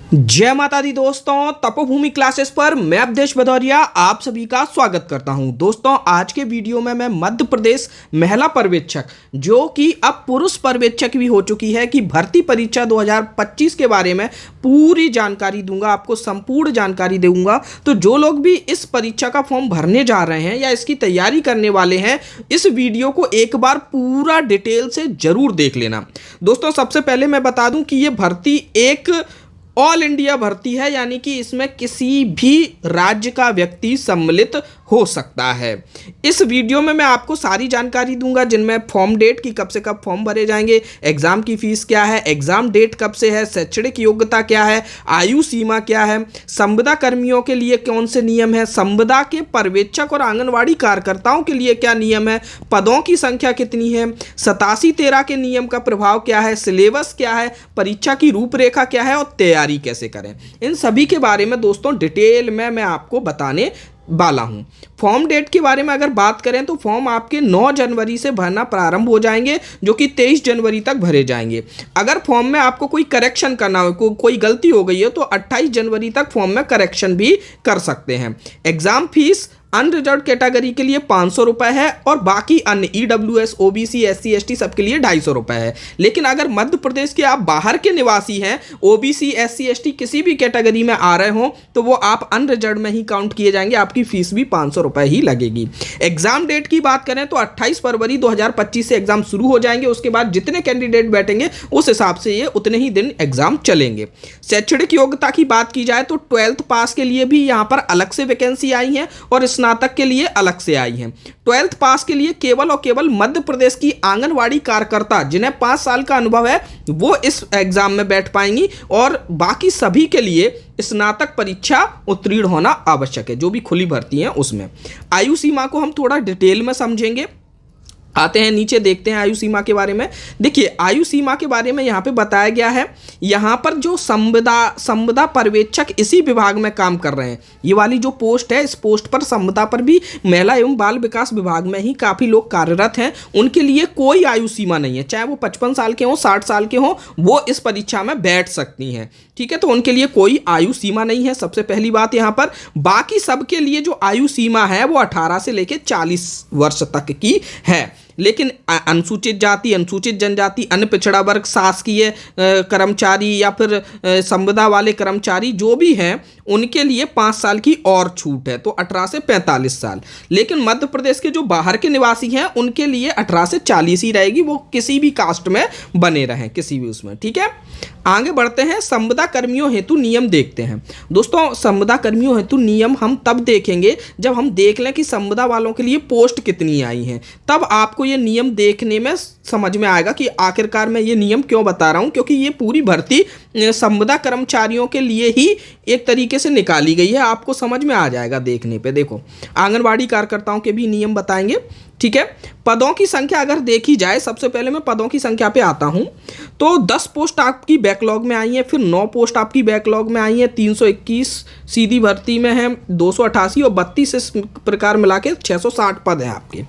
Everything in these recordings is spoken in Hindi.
जय माता दी दोस्तों, तपोभूमि क्लासेस पर मैं अवधेश भदौरिया आप सभी का स्वागत करता हूं। दोस्तों, आज के वीडियो में मैं मध्य प्रदेश महिला पर्यवेक्षक जो कि अब पुरुष पर्यवेक्षक भी हो चुकी है कि भर्ती परीक्षा 2025 के बारे में पूरी जानकारी दूंगा, आपको संपूर्ण जानकारी दूंगा। तो जो लोग भी इस परीक्षा का फॉर्म भरने जा रहे हैं या इसकी तैयारी करने वाले हैं, इस वीडियो को एक बार पूरा डिटेल से जरूर देख लेना। दोस्तों, सबसे पहले मैं बता दूं कि ये भर्ती एक ऑल इंडिया भर्ती है, यानी कि इसमें किसी भी राज्य का व्यक्ति सम्मिलित हो सकता है। इस वीडियो में मैं आपको सारी जानकारी दूंगा, जिनमें फॉर्म डेट की कब से कब फॉर्म भरे जाएंगे, एग्जाम की फीस क्या है, एग्जाम डेट कब से है, शैक्षणिक योग्यता क्या है, आयु सीमा क्या है, संविदा कर्मियों के लिए कौन से नियम है, संविदा के पर्यवेक्षक और आंगनवाड़ी कार्यकर्ताओं के लिए क्या नियम है, पदों की संख्या कितनी है, 87-13 के नियम का प्रभाव क्या है, सिलेबस क्या है, परीक्षा की रूपरेखा क्या है और तैयारी कैसे करें। इन सभी के बारे में दोस्तों डिटेल में मैं आपको बताने वाला हूं। फॉर्म डेट के बारे में अगर बात करें तो फॉर्म आपके 9 जनवरी से भरना प्रारंभ हो जाएंगे, जो कि 23 जनवरी तक भरे जाएंगे। अगर फॉर्म में आपको कोई करेक्शन करना हो, कोई गलती हो गई है, तो 28 जनवरी तक फॉर्म में करेक्शन भी कर सकते हैं। एग्जाम फीस अनरिजर्व कैटेगरी के लिए 500 रुपये है और बाकी अन्य EWS, OBC, SC, ST सबके लिए 250 रुपये है। लेकिन अगर मध्य प्रदेश के आप बाहर के निवासी हैं, OBC, SC, ST किसी भी कैटेगरी में आ रहे हो, तो वो आप अनरिजर्व में ही काउंट किए जाएंगे, आपकी फीस भी 500 रुपये ही लगेगी। एग्जाम डेट की बात करें तो 28 फरवरी 2025 से एग्जाम शुरू हो जाएंगे। उसके बाद जितने कैंडिडेट बैठेंगे उस हिसाब से ये उतने ही दिन एग्जाम चलेंगे। शैक्षणिक योग्यता की बात की जाए तो 12th पास के लिए भी यहाँ पर अलग से वैकेंसी आई है और स्नातक के लिए अलग से आई है। 12th पास के लिए केवल और केवल मध्य प्रदेश की आंगनवाड़ी कार्यकर्ता जिन्हें 5 साल का अनुभव है वो इस एग्जाम में बैठ पाएंगी और बाकी सभी के लिए स्नातक परीक्षा उत्तीर्ण होना आवश्यक है, जो भी खुली भर्ती है उसमें। आयु सीमा को हम थोड़ा डिटेल में समझेंगे। आते हैं नीचे, देखते हैं आयु सीमा के बारे में। देखिए, आयु सीमा के बारे में यहाँ पे बताया गया है। यहाँ पर जो संविदा पर्यवेक्षक इसी विभाग में काम कर रहे हैं, ये वाली जो पोस्ट है, इस पोस्ट पर संविदा पर भी महिला एवं बाल विकास विभाग में ही काफ़ी लोग कार्यरत हैं। उनके लिए कोई आयु सीमा नहीं है, चाहे वो 55 साल के हों, 60 साल के हों, वो इस परीक्षा में बैठ सकती हैं। ठीक है, तो उनके लिए कोई आयु सीमा नहीं है, सबसे पहली बात यहाँ पर। बाकी सबके लिए जो आयु सीमा है वो 18 से लेकर 40 वर्ष तक की है। लेकिन अनुसूचित जाति, अनुसूचित जनजाति, अन्य पिछड़ा वर्ग, शासकीय कर्मचारी या फिर संविदा वाले कर्मचारी जो भी हैं, उनके लिए 5 साल की और छूट है, तो 18 से 45 साल। लेकिन मध्य प्रदेश के जो बाहर के निवासी हैं उनके लिए 18 से 40 ही रहेगी, वो किसी भी कास्ट में बने रहें, किसी भी उसमें। ठीक है, आगे बढ़ते हैं। संविदा कर्मियों हेतु नियम देखते हैं। दोस्तों, संविदा कर्मियों हेतु नियम हम तब देखेंगे जब हम देख लें कि संविदा वालों के लिए पोस्ट कितनी आई हैं, तब आपको ये नियम देखने में समझ में आएगा कि आखिरकार मैं ये नियम क्यों बता रहा हूँ, क्योंकि ये पूरी भर्ती संविदा कर्मचारियों के लिए ही एक तरीके से निकाली गई है। आपको समझ में आ जाएगा देखने पे। देखो, आंगनवाड़ी कार्यकर्ताओं के भी नियम बताएंगे। ठीक है, पदों की संख्या अगर देखी जाए, सबसे पहले मैं पदों की संख्या पे आता हूं, तो 10 पोस्ट आपकी बैकलॉग में आई है, फिर 9 पोस्ट आपकी बैकलॉग में आई है, 321 सीधी भर्ती में है, 288 और 32 इस प्रकार मिला के 660 पद हैं आपके।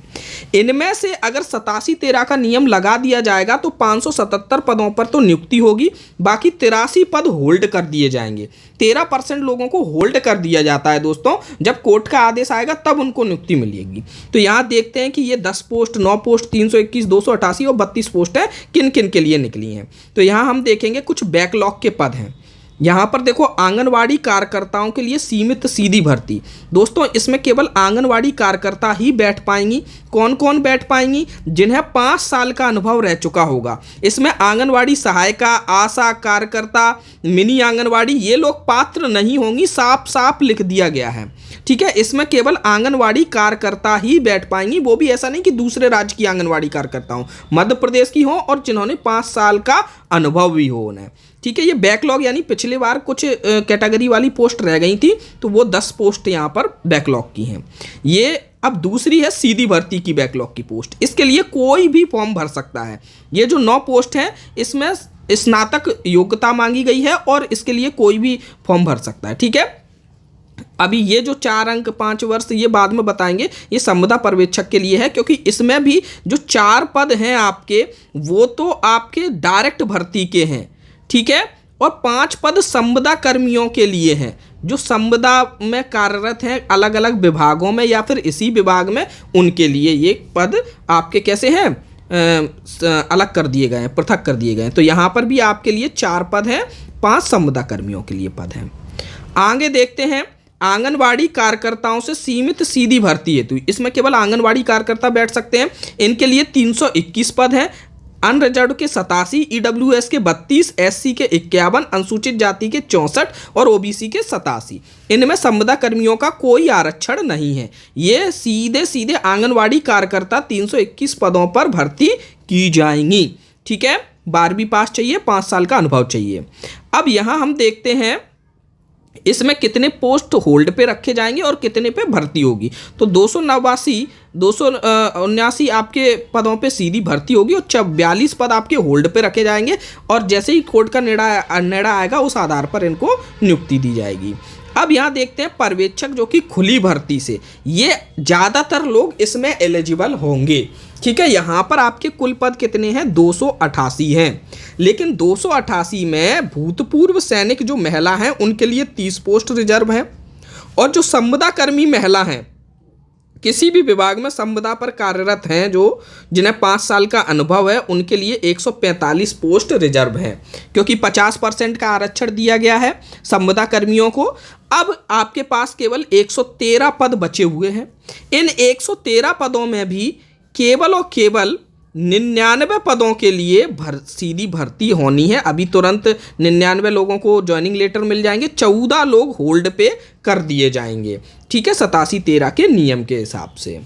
इनमें से अगर 87-13 का नियम लगा दिया जाएगा तो 577 पदों पर तो नियुक्ति होगी, बाकी 83 पद होल्ड कर दिए जाएंगे। 13% लोगों को होल्ड कर दिया जाता है दोस्तों, जब कोर्ट का आदेश आएगा तब उनको नियुक्ति मिलेगी। तो यहाँ देखते हैं कि ये 10 पोस्ट, 9 पोस्ट, 321, 288 और 32 पोस्ट है, किन किन के लिए निकली हैं। तो यहाँ हम देखेंगे कुछ बैकलॉग के पद हैं। यहाँ पर देखो, आंगनवाड़ी कार्यकर्ताओं के लिए सीमित सीधी भर्ती। दोस्तों, इसमें केवल आंगनवाड़ी कार्यकर्ता ही बैठ पाएंगी। कौन कौन बैठ पाएंगी? जिन्हें 5 साल का अनुभव रह चुका होगा। इसमें आंगनवाड़ी सहायिका, आशा कार्यकर्ता, मिनी आंगनवाड़ी, ये लोग पात्र नहीं होंगी, साफ साफ लिख दिया गया है। ठीक है, इसमें केवल आंगनवाड़ी कार्यकर्ता ही बैठ पाएंगी, वो भी ऐसा नहीं कि दूसरे राज्य की आंगनवाड़ी कार्यकर्ता हो, मध्य प्रदेश की हो और जिन्होंने 5 साल का अनुभव भी हो उन्हें। ठीक है, ये बैकलॉग यानी पिछले बार कुछ कैटेगरी वाली पोस्ट रह गई थी, तो वो 10 पोस्ट यहाँ पर बैकलॉग की हैं। ये अब दूसरी है सीधी भर्ती की बैकलॉग की पोस्ट। इसके लिए कोई भी फॉर्म भर सकता है। ये जो 9 पोस्ट हैं, इसमें स्नातक योग्यता मांगी गई है और इसके लिए कोई भी फॉर्म भर सकता है। ठीक है, अभी ये जो 4 अंक 5 वर्ष ये बाद में बताएंगे, ये संविदा पर्यवेक्षक के लिए है, क्योंकि इसमें भी जो 4 पद हैं आपके, वो तो आपके डायरेक्ट भर्ती के हैं। ठीक है, और 5 पद संविदा कर्मियों के लिए हैं, जो संविदा में कार्यरत हैं अलग अलग विभागों में या फिर इसी विभाग में, उनके लिए ये पद आपके कैसे हैं, अलग कर दिए गए हैं, पृथक कर दिए गए हैं। तो यहाँ पर भी आपके लिए 4 पद हैं, 5 संविदा कर्मियों के लिए पद हैं। आगे देखते हैं, आंगनवाड़ी कार्यकर्ताओं से सीमित सीधी भर्ती हेतु, इसमें केवल आंगनवाड़ी कार्यकर्ता बैठ सकते हैं, इनके लिए 321 पद हैं। अनरिजर्व के 87, ईडब्ल्यूएस के 32, एससी के 51, अनुसूचित जाति के 64 और ओबीसी के 87। इनमें संविदा कर्मियों का कोई आरक्षण नहीं है। ये सीधे सीधे आंगनवाड़ी कार्यकर्ता 321 पदों पर भर्ती की जाएंगी। ठीक है, 12वीं पास चाहिए, 5 साल का अनुभव चाहिए। अब यहाँ हम देखते हैं इसमें कितने पोस्ट होल्ड पे रखे जाएंगे और कितने पे भर्ती होगी। तो 279 आपके पदों पे सीधी भर्ती होगी और 42 पद आपके होल्ड पे रखे जाएंगे, और जैसे ही कोर्ट का निर्णय आएगा उस आधार पर इनको नियुक्ति दी जाएगी। अब यहाँ देखते हैं पर्यवेक्षक, जो कि खुली भर्ती से, ये ज़्यादातर लोग इसमें एलिजिबल होंगे। ठीक है, यहाँ पर आपके कुल पद कितने हैं, 288 हैं, लेकिन 288 में भूतपूर्व सैनिक जो महिला हैं उनके लिए 30 पोस्ट रिजर्व हैं, और जो संविदा कर्मी महिला हैं, किसी भी विभाग में संविदा पर कार्यरत हैं, जो जिन्हें 5 साल का अनुभव है, उनके लिए 145 पोस्ट रिजर्व हैं, क्योंकि 50% का आरक्षण दिया गया है संविदा कर्मियों को। अब आपके पास केवल 113 पद बचे हुए हैं। इन 113 पदों में भी केवल और केवल 99 पदों के लिए सीधी भर्ती होनी है। अभी तुरंत 99 लोगों को ज्वाइनिंग लेटर मिल जाएंगे, 14 लोग होल्ड पे कर दिए जाएंगे। ठीक है, 87-13 के नियम के हिसाब से।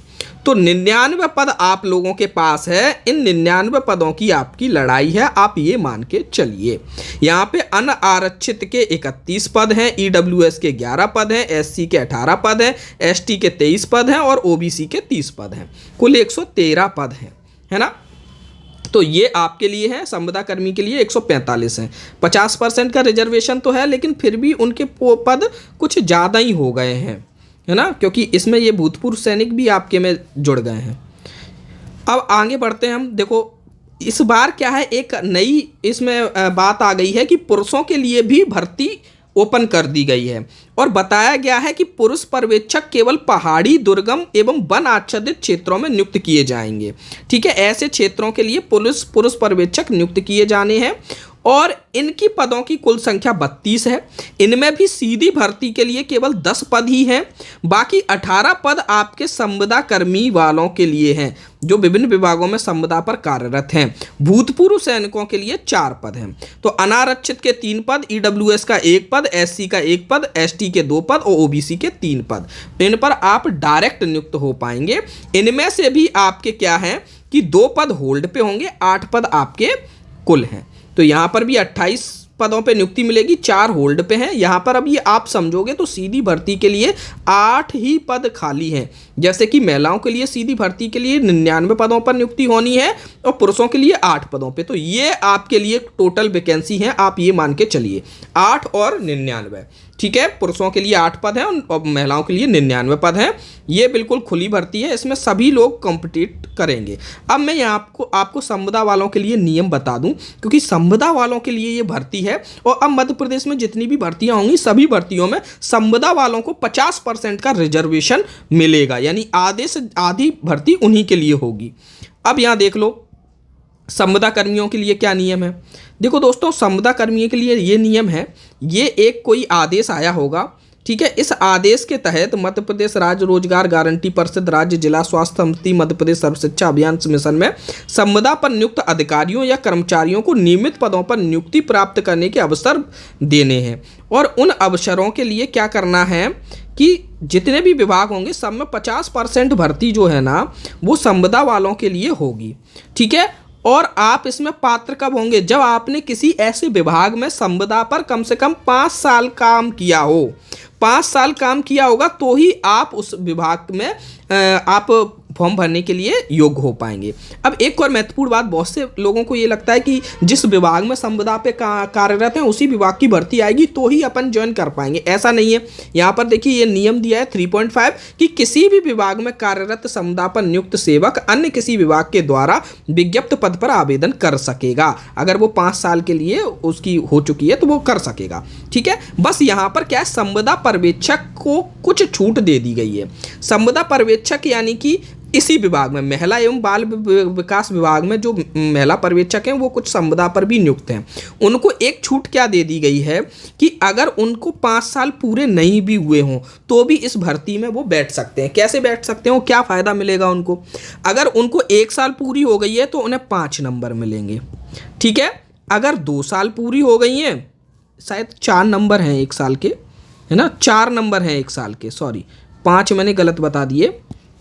तो 99 पद आप लोगों के पास है, इन 99 पदों की आपकी लड़ाई है, आप ये मान के चलिए। यहाँ पे अनारक्षित के 31 पद हैं, ईडब्ल्यूएस के 11 पद हैं, एससी के 18 पद हैं, एसटी के 23 पद हैं और ओबीसी के 30 पद हैं। कुल 113 पद हैं, है ना। तो ये आपके लिए है, संविदा कर्मी के लिए 145 हैं। 50% का रिजर्वेशन तो है, लेकिन फिर भी उनके पद कुछ ज़्यादा ही हो गए हैं, है ना, क्योंकि इसमें ये भूतपूर्व सैनिक भी आपके में जुड़ गए हैं। अब आगे बढ़ते हैं हम। देखो इस बार क्या है, एक नई इसमें बात आ गई है कि पुरुषों के लिए भी भर्ती ओपन कर दी गई है, और बताया गया है कि पुरुष पर्यवेक्षक केवल पहाड़ी, दुर्गम एवं वन आच्छादित क्षेत्रों में नियुक्त किए जाएंगे। ठीक है, ऐसे क्षेत्रों के लिए पुरुष पर्यवेक्षक नियुक्त किए जाने हैं, और इनकी पदों की कुल संख्या 32 है। इनमें भी सीधी भर्ती के लिए केवल 10 पद ही हैं, बाकी 18 पद आपके संविदा कर्मी वालों के लिए हैं, जो विभिन्न विभागों में संविदा पर कार्यरत हैं। भूतपूर्व सैनिकों के लिए 4 पद हैं। तो अनारक्षित के 3 पद, ईडब्ल्यूएस का 1 पद, एससी का 1 पद, एसटी के 2 पद और ओबीसी के 3 पद। इन पर आप डायरेक्ट नियुक्त हो पाएंगे। इनमें से भी आपके क्या हैं कि 2 पद होल्ड पे होंगे, 8 पद आपके कुल हैं। तो यहाँ पर भी 28 पदों पे नियुक्ति मिलेगी, 4 होल्ड पे हैं। यहाँ पर अभी आप समझोगे तो सीधी भर्ती के लिए 8 ही पद खाली हैं, जैसे कि महिलाओं के लिए सीधी भर्ती के लिए 99 पदों पर नियुक्ति होनी है और पुरुषों के लिए 8 पदों पे। तो ये आपके लिए टोटल वैकेंसी है, आप ये मान के चलिए 8 और 99। ठीक है, पुरुषों के लिए 8 पद हैं और महिलाओं के लिए 99 पद हैं। ये बिल्कुल खुली भर्ती है, इसमें सभी लोग कॉम्पिटिट करेंगे। अब मैं यहाँ आपको संविदा वालों के लिए नियम बता दूं, क्योंकि संविदा वालों के लिए ये भर्ती है, और अब मध्य प्रदेश में जितनी भी भर्तियां होंगी सभी भर्तियों में संविदा वालों को 50% का रिजर्वेशन मिलेगा, यानी आधी भर्ती उन्हीं के लिए होगी। अब यहाँ देख लो संविदा कर्मियों के लिए क्या नियम है। देखो दोस्तों, संविदा कर्मियों के लिए ये नियम है, ये एक कोई आदेश आया होगा। ठीक है, इस आदेश के तहत मध्य प्रदेश राज्य रोजगार गारंटी परिषद, राज्य जिला स्वास्थ्य समिति, मध्य प्रदेश सर्व शिक्षा अभियान मिशन में संविदा पर नियुक्त अधिकारियों या कर्मचारियों को नियमित पदों पर नियुक्ति प्राप्त करने के अवसर देने हैं। और उन अवसरों के लिए क्या करना है कि जितने भी विभाग होंगे सब में 50% भर्ती जो है ना, वो संविदा वालों के लिए होगी। ठीक है, और आप इसमें पात्र कब होंगे, जब आपने किसी ऐसे विभाग में संविदा पर कम से कम 5 साल काम किया हो। 5 साल काम किया होगा तो ही आप उस विभाग में आप फॉर्म भरने के लिए योग्य हो पाएंगे। अब एक और महत्वपूर्ण बात, बहुत से लोगों को ये लगता है कि जिस विभाग में संविदा पे कार्यरत हैं उसी विभाग की भर्ती आएगी तो ही अपन ज्वाइन कर पाएंगे। ऐसा नहीं है। यहाँ पर देखिए ये नियम दिया है 3.5 कि किसी भी विभाग में कार्यरत संविदा पर नियुक्त सेवक अन्य किसी विभाग के द्वारा विज्ञप्त पद पर आवेदन कर सकेगा। अगर वो 5 साल के लिए उसकी हो चुकी है तो वो कर सकेगा। ठीक है, बस यहाँ पर क्या है, संविदा पर्यवेक्षक को कुछ छूट दे दी गई है। संविदा पर्यवेक्षक यानी कि इसी विभाग में महिला एवं बाल विकास विभाग में जो महिला पर्यवेक्षक हैं वो कुछ संविदा पर भी नियुक्त हैं। उनको एक छूट क्या दे दी गई है कि अगर उनको 5 साल पूरे नहीं भी हुए हों तो भी इस भर्ती में वो बैठ सकते हैं। कैसे बैठ सकते हो, क्या फ़ायदा मिलेगा उनको? अगर उनको 1 साल पूरी हो गई है तो उन्हें 5 नंबर मिलेंगे। ठीक है, अगर 2 साल पूरी हो गई हैं, शायद 4 नंबर हैं 1 साल के, है ना, 4 नंबर हैं 1 साल के, सॉरी 5 मैंने गलत बता दिए,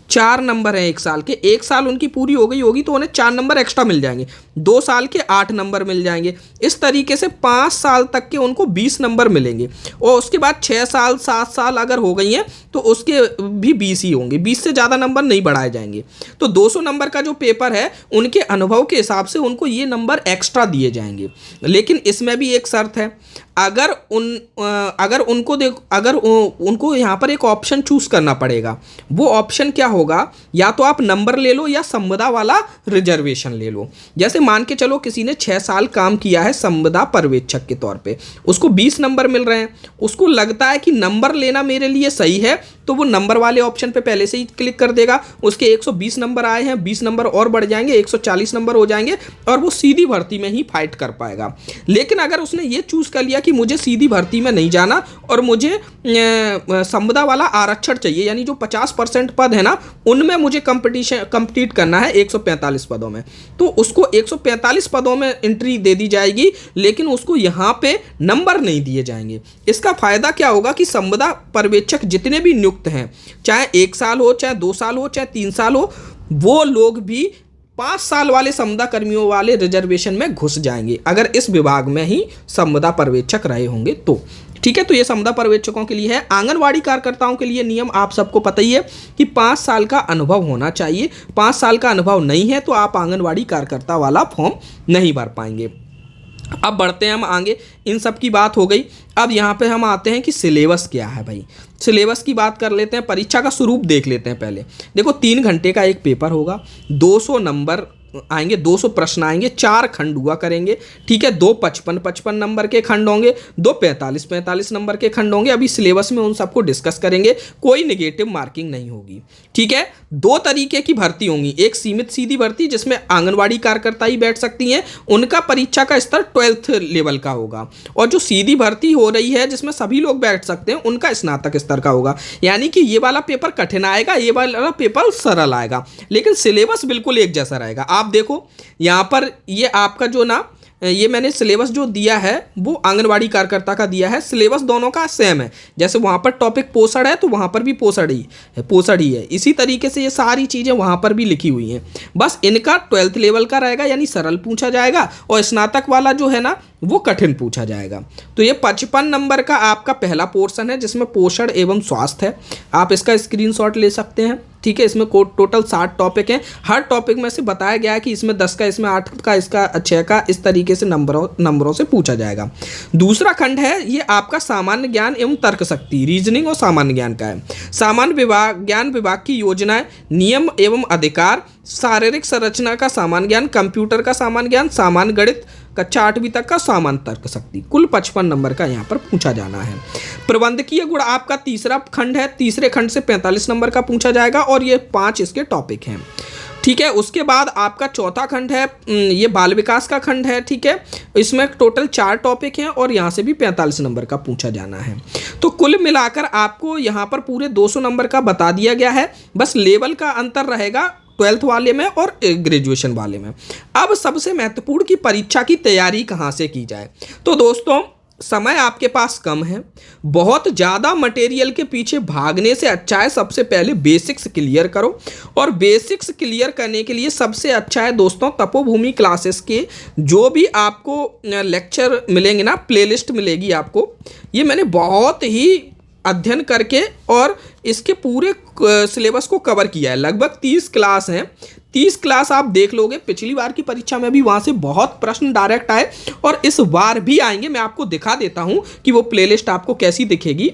4 नंबर हैं 1 साल के। 1 साल उनकी पूरी हो गई होगी तो उन्हें 4 नंबर एक्स्ट्रा मिल जाएंगे। 2 साल के 8 नंबर मिल जाएंगे। इस तरीके से 5 साल तक के उनको 20 नंबर मिलेंगे और उसके बाद 6 साल 7 साल अगर हो गई हैं तो उसके भी 20 ही होंगे। 20 से ज़्यादा नंबर नहीं बढ़ाए जाएंगे। तो 200 नंबर का जो पेपर है उनके अनुभव के हिसाब से उनको ये नंबर एक्स्ट्रा दिए जाएंगे। लेकिन इसमें भी एक शर्त है, अगर उनको यहाँ पर एक ऑप्शन चूज करना पड़ेगा। वो ऑप्शन क्या होगा, या तो आप नंबर ले लो या संविदा वाला रिजर्वेशन ले लो। जैसे मान के चलो किसी ने 6 साल काम किया है संविदा पर्यवेक्षक के तौर पे, उसको 20 नंबर मिल रहे हैं, उसको लगता है कि नंबर लेना मेरे लिए सही है तो वो नंबर वाले ऑप्शन पे पहले से ही क्लिक कर देगा। उसके 120 नंबर आए हैं, 20 नंबर और बढ़ जाएंगे, 140 नंबर हो जाएंगे और वो सीधी भर्ती में ही फाइट कर पाएगा। लेकिन अगर उसने ये चूज कर लिया कि मुझे सीधी भर्ती में नहीं जाना और मुझे संविदा वाला आरक्षण चाहिए, यानी जो 50% पद है ना उनमें मुझे कंप्लीट करना है 145 पदों में, तो उसको 145 पदों में एंट्री दे दी जाएगी, लेकिन उसको यहाँ पे नंबर नहीं दिए जाएंगे। इसका फायदा क्या होगा कि संविदा पर्यवेक्षक जितने भी नियुक्त हैं, चाहे 1 साल हो, चाहे 2 साल हो, चाहे 3 साल हो, वो लोग भी 5 साल वाले संविदा कर्मियों वाले रिजर्वेशन में घुस जाएंगे अगर इस विभाग में ही संविदा पर्यवेक्षक रहे होंगे तो। ठीक है, तो ये संविदा पर्यवेक्षकों के लिए है। आंगनवाड़ी कार्यकर्ताओं के लिए नियम आप सबको पता ही है कि 5 साल का अनुभव होना चाहिए। 5 साल का अनुभव नहीं है तो आप आंगनवाड़ी कार्यकर्ता वाला फॉर्म नहीं भर पाएंगे। अब बढ़ते हैं हम आगे, इन सब की बात हो गई। अब यहाँ पे हम आते हैं कि सिलेबस क्या है भाई। सिलेबस की बात कर लेते हैं, परीक्षा का स्वरूप देख लेते हैं पहले। देखो 3 घंटे का एक पेपर होगा, 200 नंबर आएंगे, 200 प्रश्न आएंगे, 4 खंड हुआ करेंगे। ठीक है, 2 55 नंबर के खंड होंगे, 2 45 नंबर के खंड होंगे। अभी सिलेबस में उन सबको डिस्कस करेंगे, कोई नेगेटिव मार्किंग नहीं होगी। ठीक है, 2 तरीके की भर्ती होंगी, एक सीमित सीधी भर्ती जिसमें आंगनवाड़ी कार्यकर्ता ही बैठ सकती हैं, उनका परीक्षा का स्तर 12th लेवल का होगा, और जो सीधी भर्ती हो रही है जिसमें सभी लोग बैठ सकते हैं उनका स्नातक स्तर का होगा। यानी कि ये वाला पेपर कठिन आएगा, ये वाला पेपर सरल आएगा, लेकिन सिलेबस बिल्कुल एक जैसा रहेगा। आप देखो यहाँ पर ये आपका जो ना, ये मैंने सिलेबस जो दिया है वो आंगनवाड़ी कार्यकर्ता का दिया है। सिलेबस दोनों का सेम है, जैसे वहाँ पर टॉपिक पोषण है तो वहाँ पर भी पोषण ही है। इसी तरीके से ये सारी चीज़ें वहाँ पर भी लिखी हुई हैं, बस इनका 12th लेवल का रहेगा, यानी सरल पूछा जाएगा, और स्नातक वाला जो है ना वो कठिन पूछा जाएगा। तो ये 55 नंबर का आपका पहला पोर्शन है जिसमें पोषण एवं स्वास्थ्य है। आप इसका स्क्रीनशॉट ले सकते हैं। ठीक है, इसमें टोटल 60 टॉपिक हैं। हर टॉपिक में से बताया गया है कि इसमें 10 का, इसमें 8 का, इसका 6 का, इस तरीके से नंबरों से पूछा जाएगा। दूसरा खंड है ये आपका सामान्य ज्ञान एवं तर्क शक्ति, रीजनिंग और सामान्य ज्ञान का है। सामान्य ज्ञान विभाग की योजनाएं, नियम एवं अधिकार, शारीरिक संरचना का सामान्य ज्ञान, कंप्यूटर का सामान्य ज्ञान, सामान्य गणित, कक्षा 8वीं तक का सामान्य तर्क शक्ति, कुल 55 नंबर का यहाँ पर पूछा जाना है। प्रबंधकीय गुण आपका तीसरा खंड है, तीसरे खंड से 45 नंबर का पूछा जाएगा, और ये 5 इसके टॉपिक हैं। ठीक है, उसके बाद आपका चौथा खंड है, ये बाल विकास का खंड है। ठीक है, इसमें टोटल 4 टॉपिक हैं और यहाँ से भी 45 नंबर का पूछा जाना है। तो कुल मिलाकर आपको यहाँ पर पूरे 200 नंबर का बता दिया गया है, बस लेवल का अंतर रहेगा 12th वाले में और ग्रेजुएशन वाले में। अब सबसे महत्वपूर्ण की परीक्षा की तैयारी कहाँ से की जाए। तो दोस्तों समय आपके पास कम है, बहुत ज़्यादा मटेरियल के पीछे भागने से अच्छा है सबसे पहले बेसिक्स क्लियर करो, और बेसिक्स क्लियर करने के लिए सबसे अच्छा है दोस्तों तपोभूमि क्लासेस के जो भी आपको लेक्चर मिलेंगे ना, प्लेलिस्ट मिलेगी आपको, ये मैंने बहुत ही अध्ययन करके और इसके पूरे सिलेबस को कवर किया है। लगभग 30 क्लास हैं। 30 क्लास आप देख लोगे। पिछली बार की परीक्षा में भी वहाँ से बहुत प्रश्न डायरेक्ट आए और इस बार भी आएंगे। मैं आपको दिखा देता हूँ कि वो प्लेलिस्ट आपको कैसी दिखेगी।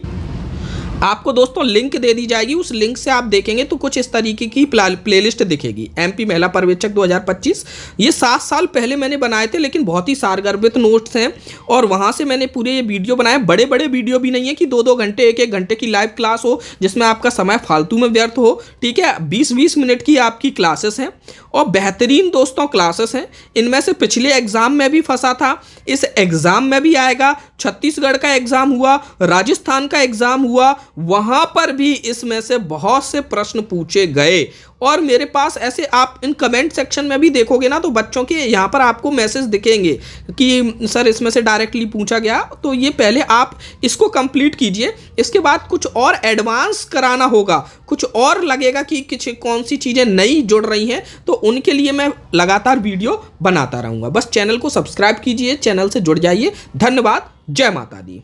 आपको दोस्तों लिंक दे दी जाएगी, उस लिंक से आप देखेंगे तो कुछ इस तरीके की प्लेलिस्ट दिखेगी। एमपी महिला पर्यवेक्षक 2025, ये 7 साल पहले मैंने बनाए थे, लेकिन बहुत ही सारगर्भित नोट्स हैं और वहाँ से मैंने पूरे ये वीडियो बनाए। बड़े बड़े वीडियो भी नहीं है कि 2-2 घंटे 1-1 घंटे की लाइव क्लास हो जिसमें आपका समय फालतू में व्यर्थ हो। ठीक है, 20-20 मिनट की आपकी क्लासेस हैं और बेहतरीन दोस्तों क्लासेस हैं। इनमें से पिछले एग्जाम में भी फंसा था, इस एग्जाम में भी आएगा। छत्तीसगढ़ का एग्जाम हुआ, राजस्थान का एग्जाम हुआ, वहां पर भी इसमें से बहुत से प्रश्न पूछे गए। और मेरे पास ऐसे आप इन कमेंट सेक्शन में भी देखोगे ना तो बच्चों के यहाँ पर आपको मैसेज दिखेंगे कि सर इसमें से डायरेक्टली पूछा गया। तो ये पहले आप इसको कंप्लीट कीजिए, इसके बाद कुछ और एडवांस कराना होगा, कुछ और लगेगा कि कौन सी चीज़ें नई जुड़ रही हैं, तो उनके लिए मैं लगातार वीडियो बनाता रहूँगा। बस चैनल को सब्सक्राइब कीजिए, चैनल से जुड़ जाइए। धन्यवाद। जय माता दी।